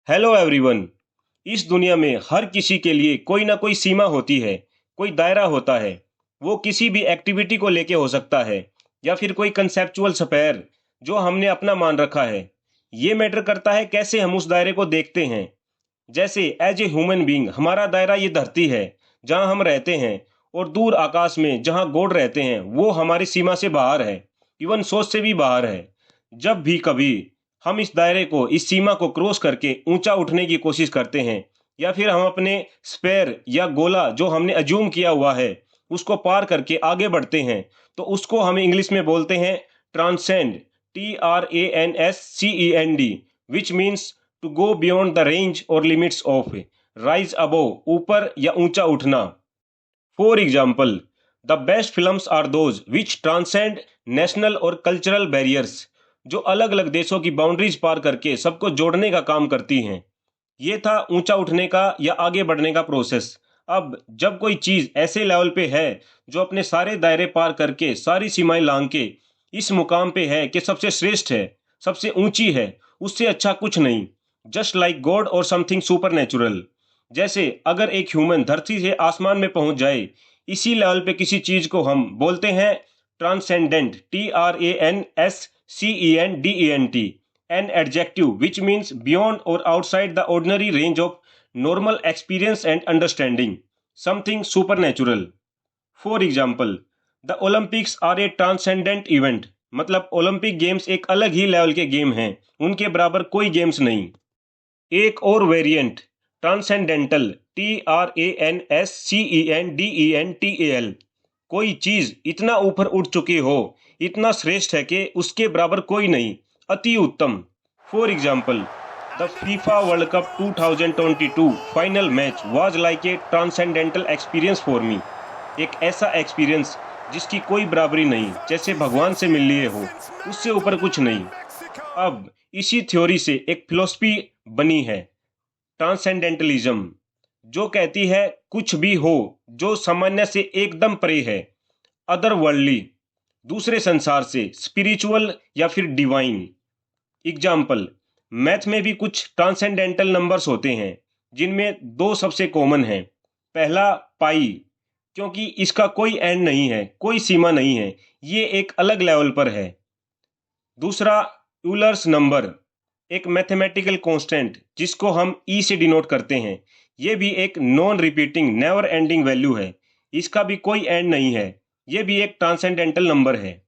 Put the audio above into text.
Hello everyone. इस दुनिया में हर किसी के लिए कोई ना कोई सीमा होती है, कोई दायरा होता है। वो किसी भी एक्टिविटी को लेके हो सकता है या फिर कोई कंसेप्चुअल स्फेयर जो हमने अपना मान रखा है। ये मैटर करता है कैसे हम उस दायरे को देखते हैं। जैसे एज ए ह्यूमन बीइंग हमारा दायरा ये धरती है जहाँ हम रहते हैं, और दूर आकाश में जहाँ गॉड रहते हैं वो हमारी सीमा से बाहर है, इवन सोच से भी बाहर है। जब भी कभी हम इस दायरे को, इस सीमा को क्रॉस करके ऊंचा उठने की कोशिश करते हैं, या फिर हम अपने स्पेयर या गोला जो हमने अज्यूम किया हुआ है उसको पार करके आगे बढ़ते हैं, तो उसको हम इंग्लिश में बोलते हैं transcend. TRANSCEND, which means to go beyond the range और लिमिट्स ऑफ। राइज अबोव, ऊपर या ऊंचा उठना। For example, the best films are those which transcend national और कल्चरल बैरियर्स, जो अलग अलग देशों की बाउंड्रीज पार करके सबको जोड़ने का काम करती हैं। ये था ऊंचा उठने का या आगे बढ़ने का प्रोसेस। अब जब कोई चीज ऐसे लेवल पे है जो अपने सारे दायरे पार करके, सारी सीमाएं लांग के इस मुकाम पे है कि सबसे श्रेष्ठ है, सबसे ऊंची है, उससे अच्छा कुछ नहीं, जस्ट लाइक गॉड और समथिंग सुपर नेचुरल। जैसे अगर एक ह्यूमन धरती से आसमान में पहुंच जाए, इसी लेवल पे किसी चीज को हम बोलते हैं transcendent. TRANSCENDENT, an adjective which means beyond or outside the ordinary range of normal experience and understanding, something supernatural. For example, the Olympics are a transcendent event, मतलब ओलंपिक गेम्स एक अलग ही लेवल के गेम हैं, उनके बराबर कोई games नहीं। एक और वेरिएंट ट्रांसेंडेंटल। TRANSCENDENTAL, कोई चीज इतना ऊपर उठ चुकी हो, इतना श्रेष्ठ है कि उसके बराबर कोई नहीं, अति उत्तम। For example, the FIFA world cup 2022 final match was like a transcendental experience for me. एक ऐसा एक्सपीरियंस जिसकी कोई बराबरी नहीं, जैसे भगवान से मिल लिए हो, उससे ऊपर कुछ नहीं। अब इसी थ्योरी से एक फिलोसफी बनी है ट्रांसेंडेंटलिज्म, जो कहती है कुछ भी हो जो सामान्य से एकदम परे है, अदर वर्ल्डली, दूसरे संसार से, स्पिरिचुअल या फिर डिवाइन। एग्जाम्पल, मैथ में भी कुछ ट्रांसेंडेंटल नंबर्स होते हैं जिनमें दो सबसे कॉमन हैं। पहला पाई, क्योंकि इसका कोई एंड नहीं है, कोई सीमा नहीं है, ये एक अलग लेवल पर है। दूसरा यूलर्स नंबर, एक मैथमेटिकल कांस्टेंट जिसको हम ई से डिनोट करते हैं। ये भी एक non repeating never ending value है, इसका भी कोई एंड नहीं है, ये भी एक ट्रांसेंडेंटल नंबर है।